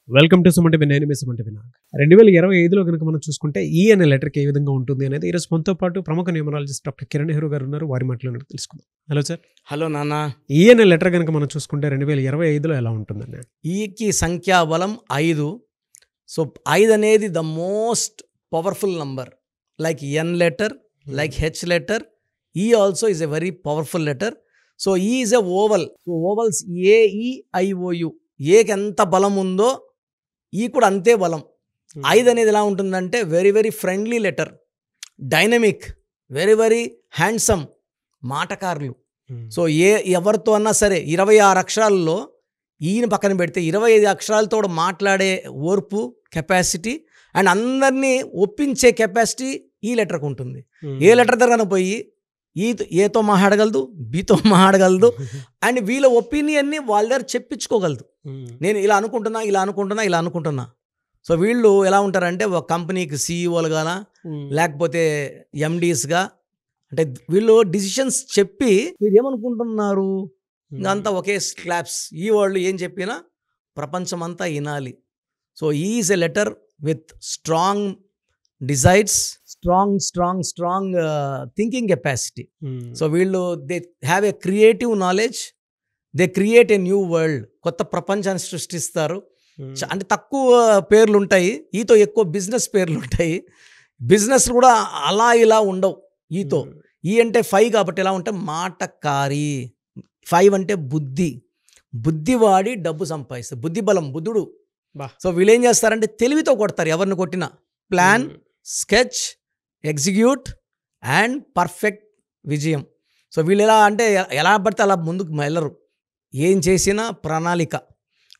Welcome to సుమంటి win. నేను మీ సుమంటి వినాయక్. 2025లో కనుక మనం చూసుకుంటే ఈ అనే లెటర్కి ఏ విధంగా ఉంటుంది అనేది ఈరోజు మనతో పాటు ప్రముఖ న్యూమరాలజిస్ట్ డాక్టర్ కిరణ్ నెహ్రూ గారు ఉన్నారు. వారి మాటలను తెలుసుకుందాం. Hello sir. హలో నాన్న. ఈ అనే లెటర్ కనుక మనం చూసుకుంటే 2025లో ఎలా ఉంటుందండి? ఈకి సంఖ్యాబలం 5. సో 5 అనేది the most powerful number. Like N letter, like H letter. E also is a very powerful letter. So E is a vowel. So vowels AEIOU. ఏకి ఎంత బలం ఉందో ఈ కూడా అంతే బలం. 5 అనేది ఎలా ఉంటుందంటే very very friendly letter, dynamic, very very handsome, మాటకారులు. సో ఎవరితో అన్నా సరే 26 అక్షరాల్లో ఈయన పక్కన పెడితే 25 అక్షరాలతో మాట్లాడే ఓర్పు, కెపాసిటీ అండ్ అందరినీ ఒప్పించే కెపాసిటీ ఈ లెటర్కి ఉంటుంది. ఏ లెటర్ దగ్గర పోయి ఏతో మాట్లాడగలదు, బీతో మాట్లాడగలదు అండ్ వీళ్ళ ఒపీనియన్ని వాళ్ళ దగ్గర చెప్పించుకోగలదు. నేను ఇలా అనుకుంటున్నా. సో వీళ్ళు ఎలా ఉంటారంటే ఒక కంపెనీకి CEOలుగా లేకపోతే MDsగా, అంటే వీళ్ళు డిసిషన్స్ చెప్పి మీరు ఏమనుకుంటున్నారు ఇంకంతా ఒకే క్లాప్స్. ఈ వాళ్ళు ఏం చెప్పినా ప్రపంచమంతా వినాలి. So is a letter with strong desires, strong thinking capacity. So వీళ్ళు they have a creative knowledge, they create a new world. కొత్త ప్రపంచాన్ని సృష్టిస్తారు. అంటే తక్కువ పేర్లు ఉంటాయి, ఈతో ఎక్కువ బిజినెస్ పేర్లు ఉంటాయి. బిజినెస్ కూడా అలా ఇలా ఉండవు ఈతో. ఈ అంటే 5 కాబట్టి ఎలా ఉంటే మాటకారి. 5 అంటే బుద్ధి వాడి డబ్బు సంపాదిస్తారు. బుద్ధి బలం, బుద్ధుడు. సో వీళ్ళు ఏం చేస్తారంటే తెలివితో కొడతారు ఎవరిని కొట్టినా. Plan, sketch, execute and perfect విజయం. సో వీళ్ళు ఎలా అంటే ఎలా పడితే అలా ముందుకు వెళ్ళరు. ఏం చేసినా ప్రణాళిక.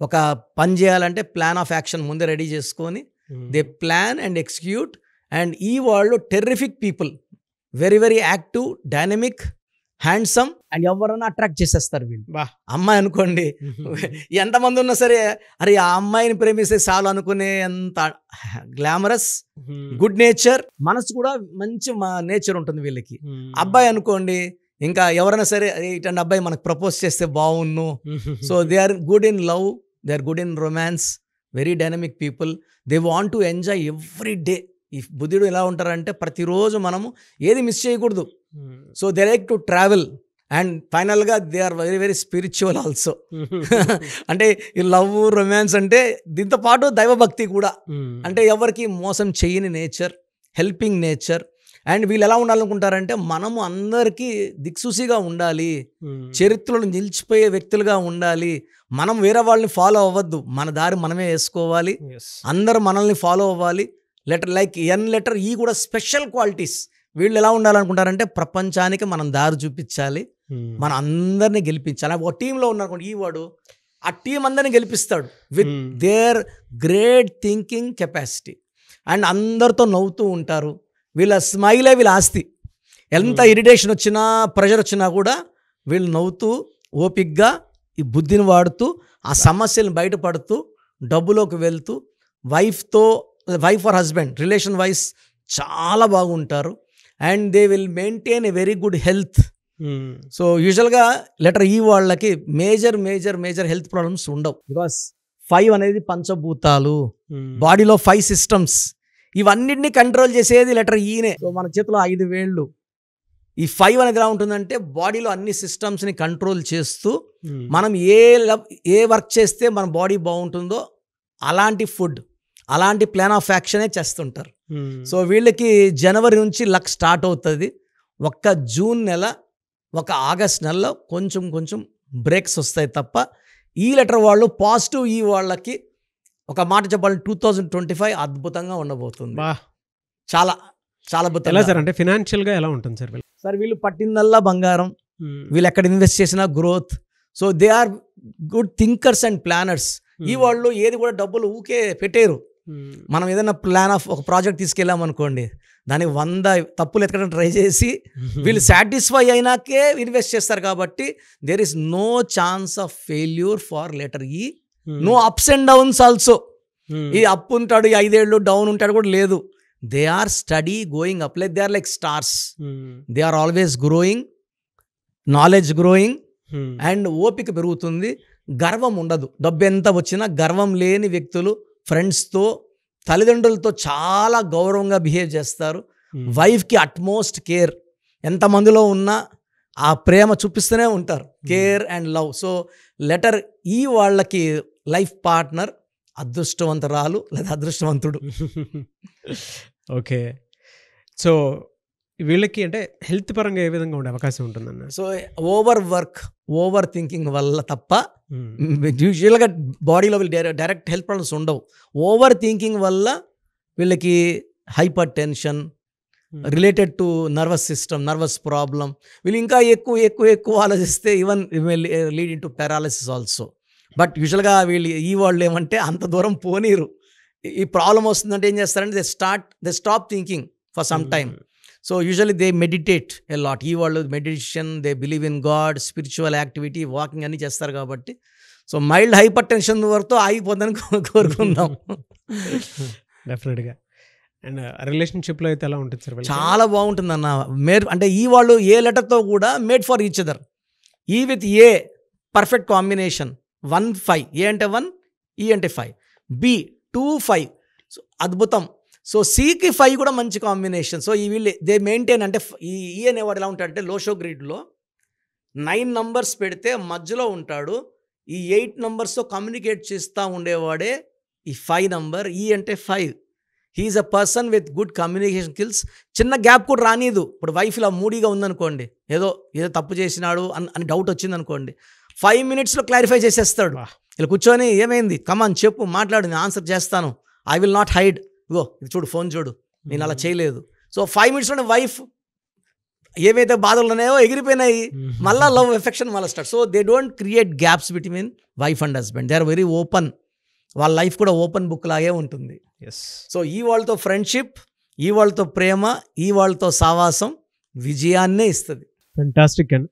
ఒక పని చేయాలంటే ప్లాన్ ఆఫ్ యాక్షన్ ముందే రెడీ చేసుకొని they plan and execute. And ఈ వాళ్ళు terrific people, very very active, dynamic, handsome and ఎవరన్నా అట్రాక్ట్ చేసేస్తారు వీళ్ళు. అమ్మాయి అనుకోండి, ఎంతమంది ఉన్నా సరే అరే ఆ అమ్మాయిని ప్రేమిస్తే చాలు అనుకునే అంత గ్లామరస్, గుడ్ నేచర్, మనసు కూడా మంచి నేచర్ ఉంటుంది వీళ్ళకి. అబ్బాయి అనుకోండి, ఇంకా ఎవరైనా సరే ఇట్లాంటి అబ్బాయి మనకు ప్రపోజ్ చేస్తే బాగున్ను. So they are good in love, they are good in romance, very dynamic people. They want to enjoy every day. ఈ బుద్ధుడు ఎలా ఉంటారంటే ప్రతిరోజు మనము ఏది మిస్ చేయకూడదు. So they like to travel and ఫైనల్గా they are very very spiritual also. అంటే ఈ లవ్, రొమాన్స్ అంటే దీంతో పాటు దైవభక్తి కూడా. అంటే ఎవరికి మోసం చేయని నేచర్, హెల్పింగ్ నేచర్. అండ్ వీళ్ళు ఎలా ఉండాలనుకుంటారంటే మనము అందరికీ దిక్సూసిగా ఉండాలి, చరిత్రలో నిలిచిపోయే వ్యక్తులుగా ఉండాలి. మనం వేరే వాళ్ళని ఫాలో అవ్వద్దు, మన దారి మనమే వేసుకోవాలి, అందరూ మనల్ని ఫాలో అవ్వాలి. లెటర్ లైక్ ఎన్ లెటర్ ఈ కూడా స్పెషల్ క్వాలిటీస్. వీళ్ళు ఎలా ఉండాలనుకుంటారంటే ప్రపంచానికి మనం దారి చూపించాలి, మన అందరినీ గెలిపించాలి. ఒక టీంలో ఉన్నారనుకోండి, ఈ వాడు ఆ టీం అందరినీ గెలిపిస్తాడు with their great thinking capacity. And అందరితో నవ్వుతూ ఉంటారు. వీళ్ళ స్మైలే వీళ్ళ ఆస్తి. ఎంత ఇరిటేషన్ వచ్చినా, ప్రెషర్ వచ్చినా కూడా వీళ్ళు నవ్వుతూ ఓపిక్గా ఈ బుద్ధిని వాడుతూ ఆ సమస్యలను బయటపడుతూ డబ్బులోకి వెళ్తూ wife or husband relation wise చాలా బాగుంటారు. And they will maintain a very good health. So యూజువల్గా లెటర్ ఈ వాళ్ళకి మేజర్ హెల్త్ ప్రాబ్లమ్స్ ఉండవు. బికాస్ 5 అనేది పంచభూతాలు, బాడీలో 5 సిస్టమ్స్, ఇవన్నిటినీ కంట్రోల్ చేసేది లెటర్ ఈనే. సో మన చేతిలో 5 వేళ్ళు. ఈ 5 అనేది ఎలా ఉంటుందంటే బాడీలో అన్ని సిస్టమ్స్ని కంట్రోల్ చేస్తూ మనం ఏ వర్క్ చేస్తే మన బాడీ బాగుంటుందో అలాంటి ఫుడ్, అలాంటి ప్లాన్ ఆఫ్ యాక్షనే చేస్తుంటారు. సో వీళ్ళకి జనవరి నుంచి లక్ స్టార్ట్ అవుతుంది. ఒక్క జూన్ నెల, ఒక ఆగస్ట్ నెలలో కొంచెం బ్రేక్స్ వస్తాయి తప్ప ఈ లెటర్ వాళ్ళు పాజిటివ్. ఈ వాళ్ళకి ఒక మాట చెప్పాలంటే 2025 అద్భుతంగా ఉండబోతుంది. చాలా అద్భుతంగా. సార్ అంటే ఫినాన్షియల్గా ఎలా ఉంటుంది సార్? వీళ్ళు పట్టిందల్లా బంగారం. వీళ్ళు ఎక్కడ ఇన్వెస్ట్ చేసినా growth. So they are good thinkers and planners. ఈ వాళ్ళు ఏది కూడా డబ్బులు ఊకే పెట్టేరు. మనం ఏదైనా ప్లాన్ ఆఫ్ ఒక ప్రాజెక్ట్ తీసుకెళ్ళామనుకోండి, దానికి 100 తప్పులు ఎక్కడం ట్రై చేసి వీళ్ళు సాటిస్ఫై అయినాకే ఇన్వెస్ట్ చేస్తారు. కాబట్టి there is no chance of failure for letter E. No ups and downs also. E up ఉంటాడు, 5 ఏళ్ళు డౌన్ ఉంటాడు కూడా లేదు. They are steady going up, like they are like stars. They are always growing, knowledge growing and ఓపిక పెరుగుతుంది. గర్వం ఉండదు. డబ్బు ఎంత వచ్చినా గర్వం లేని వ్యక్తులు ఫ్రెండ్స్తో, తల్లిదండ్రులతో చాలా గౌరవంగా బిహేవ్ చేస్తారు. వైఫ్కి అట్మోస్ట్ కేర్, ఎంతమందిలో ఉన్నా ఆ ప్రేమ చూపిస్తూనే ఉంటారు, care and love. So letter ఈ వాళ్ళకి లైఫ్ పార్ట్నర్ అదృష్టవంతురాలు లేదా అదృష్టవంతుడు. ఓకే. సో వీళ్ళకి అంటే హెల్త్ పరంగా ఏ విధంగా ఉండే అవకాశం ఉంటుందన్న? So over work, over thinking వల్ల తప్ప యూజువల్గా బాడీలో వీళ్ళు డైరెక్ట్ హెల్త్ ప్రాబ్లమ్స్ ఉండవు. ఓవర్ థింకింగ్ వల్ల వీళ్ళకి hyper tension related to nervous system, nervous problem, వీళ్ళు ఇంకా ఎక్కువ ఆలోచిస్తే even lead in to paralysis also. But యూజువల్గా వీళ్ళు ఈ వాళ్ళు ఏమంటే అంత దూరం పోనీరు. ఈ ప్రాబ్లం వస్తుందంటే ఏం చేస్తారంటే they stop thinking for some time. So usually they meditate a lot. ఈ వాళ్ళు meditation, they believe in God, spiritual activity, walking అన్నీ చేస్తారు కాబట్టి సో మైల్డ్ హైపర్ టెన్షన్ వరకు ఆగిపోతుందని కోరుకుందాం. డెఫినెట్గా. అండ్ రిలేషన్షిప్లో అయితే ఎలా ఉంటుంది సార్? చాలా బాగుంటుంది అన్న. అంటే ఈ వాళ్ళు ఏ లెటర్తో కూడా మేడ్ ఫర్ ఈచ్ అదర్. ఈ విత్ ఏ పర్ఫెక్ట్ కాంబినేషన్ 1-5. ఏ అంటే 1, ఈ అంటే 5, బి 2-5. సో అద్భుతం. సో సికి 5 కూడా మంచి కాంబినేషన్. సో ఈ వీళ్ళు దే మెయింటైన్ అంటే ఈ అనేవాడు ఎలా ఉంటాడంటే లోషో గ్రిడ్లో 9 నంబర్స్ పెడితే మధ్యలో ఉంటాడు. ఈ 8 నంబర్స్తో కమ్యూనికేట్ చేస్తూ ఉండేవాడే ఈ 5 నంబర్. ఈ అంటే 5. He is a person with good communication skills. చిన్న గ్యాప్ కూడా రానిదు. ఇప్పుడు వైఫ్ ఇలా మూడీగా ఉందనుకోండి, ఏదో తప్పు చేసినాడు అని డౌట్ వచ్చిందనుకోండి, 5 minutesలో క్లారిఫై చేసేస్తాడు. ఇలా కూర్చొని ఏమైంది, కమాన్ చెప్పు, మాట్లాడు, నేను ఆన్సర్ చేస్తాను, ఐ విల్ నాట్ హైడ్, ఇగో ఇది చూడు, ఫోన్ చూడు, నేను అలా చేయలేదు. సో 5 minutesలోనే వైఫ్ ఏవైతే బాధలు ఉన్నాయో ఎగిరిపోయినాయి, మళ్ళీ లవ్ ఎఫెక్షన్ మళ్ళీ start. So they don't create gaps between wife and husband. They are very open. వాళ్ళ లైఫ్ కూడా ఓపెన్ బుక్ లాగే ఉంటుంది. సో ఈ వాళ్ళతో ఫ్రెండ్షిప్, ఈ వాళ్ళతో ప్రేమ, ఈ వాళ్ళతో సావాసం విజయాన్నే ఇస్తుంది. ఫెంటాస్టిక్ అండి.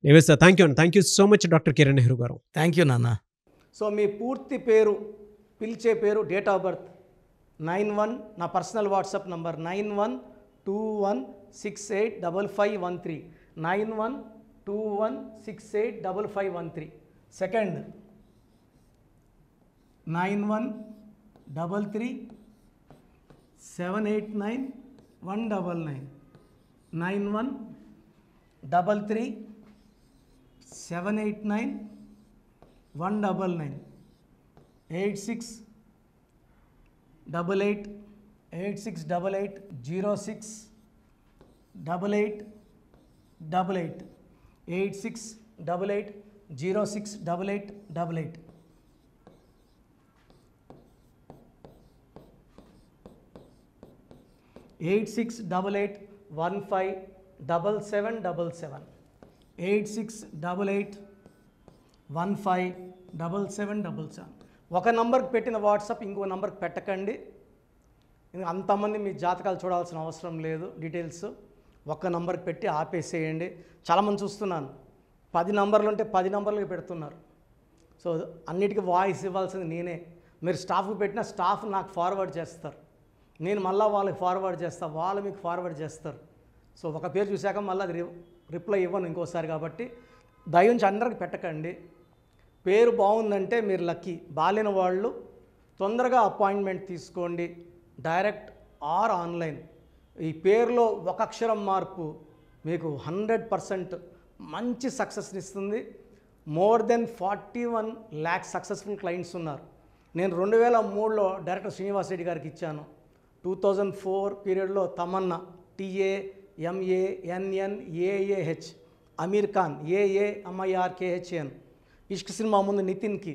Anyway sir, thank you so much doctor Kiran Nehru గారు. థ్యాంక్ యూ నాన్న. సో మీ పూర్తి పేరు, పిలిచే పేరు, డేట్ ఆఫ్ బర్త్ 91, నా పర్సనల్ వాట్సాప్ నంబర్ 9121685513, 9121685513. సెకండ్ 9133789199, 9133789199, 8688068888, 8688068888. 8688157777, 8688157777. ఒక నంబర్కి పెట్టిన వాట్సాప్ ఇంకో నంబర్కి పెట్టకండి. అంతమంది మీ జాతకాలు చూడాల్సిన అవసరం లేదు. డీటెయిల్స్ ఒక్క నంబర్కి పెట్టి ఆపేసేయండి. చాలామంది చూస్తున్నాను 10 నంబర్లు ఉంటే 10 నంబర్లకి పెడుతున్నారు. సో అన్నిటికీ వాయిస్ ఇవ్వాల్సింది నేనే. మీరు స్టాఫ్కి పెట్టిన స్టాఫ్ నాకు ఫార్వర్డ్ చేస్తారు, నేను మళ్ళీ వాళ్ళకి ఫార్వర్డ్ చేస్తాను, వాళ్ళు మీకు ఫార్వర్డ్ చేస్తారు. సో ఒక పేరు చూశాక మళ్ళీ అది రిప్లై ఇవ్వను ఇంకోసారి. కాబట్టి దయించి అందరికి పెట్టకండి. పేరు బాగుందంటే మీరు లక్కీ. బాలేని వాళ్ళు తొందరగా అపాయింట్మెంట్ తీసుకోండి, డైరెక్ట్ ఆర్ ఆన్లైన్. ఈ పేరులో ఒక అక్షరం మార్పు మీకు 100% మంచి సక్సెస్ని ఇస్తుంది. More than 41 lakh successful clients ఉన్నారు. నేను 2003లో డైరెక్టర్ శ్రీనివాస్ రెడ్డి గారికి ఇచ్చాను. 2004 పీరియడ్లో తమన్నా, TAMANNAAH, అమీర్ ఖాన్, AAMIRKHAN, ఇష్క్ సినిమా ముందు నితిన్కి,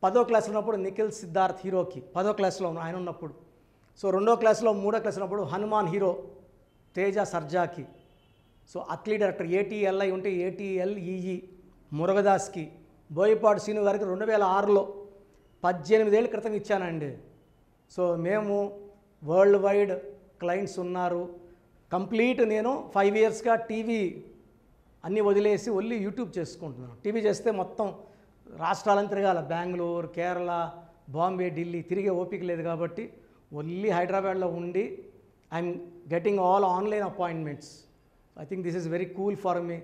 10వ క్లాస్లో ఉన్నప్పుడు నిఖిల్ సిద్ధార్థ్ హీరోకి, 10వ క్లాస్లో ఆయన ఉన్నప్పుడు. సో 2వ క్లాస్లో 3వ క్లాస్ ఉన్నప్పుడు హనుమాన్ హీరో తేజ సర్జాకి. సో అట్లీ డైరెక్టర్ ATLI ఉంటే ATLEE మురుగదాస్కి. బోయపాడు శ్రీను గారికి 2006లో 18 ఏళ్ళ క్రితం ఇచ్చానండి. సో మేము వరల్డ్ వైడ్ క్లయింట్స్ ఉన్నారు. కంప్లీట్ నేను 5 yearsగా టీవీ అన్నీ వదిలేసి ఓన్లీ యూట్యూబ్ చేసుకుంటున్నాను. టీవీ చేస్తే మొత్తం రాష్ట్రాలను తిరగాల, బెంగళూరు, కేరళ, బాంబే, ఢిల్లీ తిరిగే ఓపిక లేదు. కాబట్టి ఓన్లీ హైదరాబాద్లో ఉండి I'm getting all online appointments. I think this is very cool for me.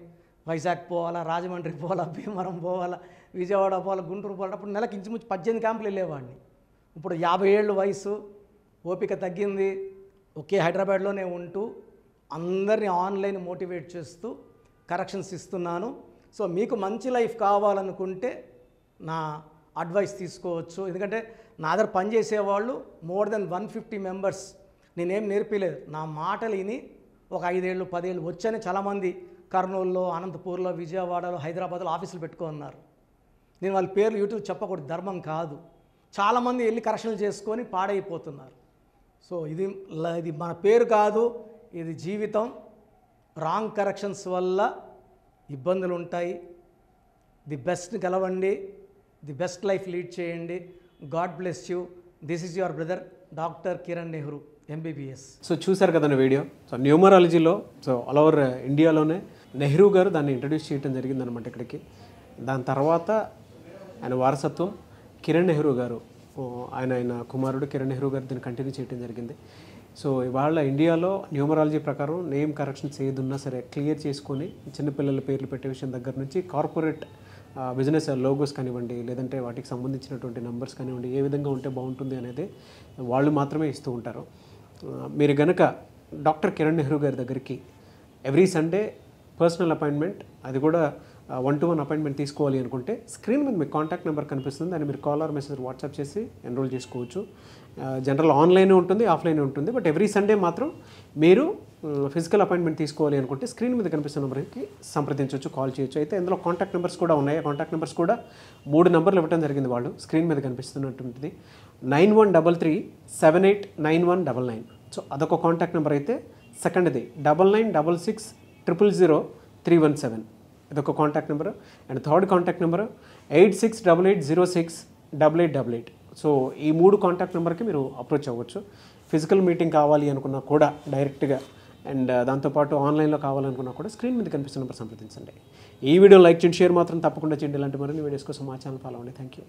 Vizag పోవాలా, రాజమండ్రి పోవాలా, భీమవరం పోవాలా, విజయవాడ పోవాలి, గుంటూరు పోవాలి. అప్పుడు నెలకు ఇంచుమించు 18 క్యాంపులు వెళ్ళేవాడిని. ఇప్పుడు 50 ఏళ్ళు వయసు, ఓపిక తగ్గింది. ఒకే హైదరాబాద్లోనే ఉంటూ అందరినీ ఆన్లైన్ మోటివేట్ చేస్తూ కరెక్షన్స్ ఇస్తున్నాను. సో మీకు మంచి లైఫ్ కావాలనుకుంటే నా అడ్వైస్ తీసుకోవచ్చు. ఎందుకంటే నా దగ్గర పనిచేసేవాళ్ళు మోర్ దెన్ 150 మెంబర్స్. నేనేం నేర్పిలేదు, నా మాటలు విని ఒక 5 ఏళ్ళు 10 ఏళ్ళు వచ్చని చాలామంది కర్నూలులో, అనంతపూర్లో, విజయవాడలో, హైదరాబాద్లో ఆఫీసులు పెట్టుకున్నారు. నేను వాళ్ళ పేర్లు యూట్యూబ్ చెప్పకూడదు, ధర్మం కాదు. చాలామంది వెళ్ళి కరెక్షన్లు చేసుకొని పాడైపోతున్నారు. సో ఇది మన పేరు కాదు, ఇది జీవితం. రాంగ్ కరెక్షన్స్ వల్ల ఇబ్బందులు ఉంటాయి. ది బెస్ట్ గెలవండి, ది బెస్ట్ లైఫ్ లీడ్ చేయండి. God bless you. This is your brother doctor Kiran Nehru, MBBS. So చూశారు కదండి వీడియో. సో న్యూమరాలజీలో సో ఆల్ ఓవర్ ఇండియాలోనే నెహ్రూ గారు దాన్ని ఇంట్రడ్యూస్ చేయడం జరిగిందనమాట ఇక్కడికి. దాని తర్వాత ఆయన వారసత్వం కిరణ్ నెహ్రూ గారు, ఆయన కుమారుడు కిరణ్ నెహ్రూ గారు దీన్ని కంటిన్యూ చేయడం జరిగింది. సో ఇవాళ ఇండియాలో న్యూమరాలజీ ప్రకారం నేమ్ కరెక్షన్స్ ఏదున్నా సరే క్లియర్ చేసుకొని చిన్నపిల్లల పేర్లు పెట్టే విషయం దగ్గర నుంచి కార్పొరేట్ బిజినెస్ లోగోస్ కానివ్వండి, లేదంటే వాటికి సంబంధించినటువంటి నెంబర్స్ కానివ్వండి, ఏ విధంగా ఉంటే బాగుంటుంది అనేది వాళ్ళు మాత్రమే ఇస్తూ ఉంటారు. మీరు గనక డాక్టర్ కిరణ్ నెహ్రూ గారి దగ్గరికి ఎవ్రీ సండే పర్సనల్ అపాయింట్మెంట్, అది కూడా 1-to-1 అపాయింట్మెంట్ తీసుకోవాలి అనుకుంటే స్క్రీన్ మీద మీకు కాంటాక్ట్ నెంబర్ కనిపిస్తుంది, దాన్ని మీరు కాల్ ఆర్ మెసేజ్ వాట్సాప్ చేసి ఎన్రోల్ చేసుకోవచ్చు. జనరల్ ఆన్లైన్ ఉంటుంది, ఆఫ్లైన్ ఉంటుంది. బట్ ఎవ్రీ సండే మాత్రం మీరు ఫిజికల్ అపాయింట్మెంట్ తీసుకోవాలి అనుకుంటే స్క్రీన్ మీద కనిపిస్తున్న నెంబర్కి సంప్రదించవచ్చు, కాల్ చేయొచ్చు. అయితే ఇందులో కాంటాక్ట్ నెంబర్స్ కూడా ఉన్నాయి. కాంటాక్ట్ నెంబర్స్ కూడా 3 నెంబర్లు ఇవ్వడం జరిగింది వాళ్ళు. స్క్రీన్ మీద కనిపిస్తున్నటువంటిది 9133789199. సో అదొక కాంటాక్ట్ నెంబర్. అయితే సెకండ్ది 9966000317, ఇదొక contact number. And third contact number 8688068888. So ఈ 3 కాంటాక్ట్ నెంబర్కి మీరు అప్రోచ్ అవ్వచ్చు. ఫిజికల్ మీటింగ్ కావాలి అనుకున్నా కూడా డైరెక్ట్గా, అండ్ దాంతోపాటు ఆన్లైన్లో కావాలనుకున్నా కూడా స్క్రీన్ మీద కనిపిస్తున్న నెంబర్ సంప్రదించండి. ఈ వీడియో లైక్ చేయండి, షేర్ మాత్రం తప్పకుండా చేయండి. ఇలాంటి మరిన్ని వీడియోస్ కోసం మా ఛానల్ ఫాలో అవ్వండి. Thank you.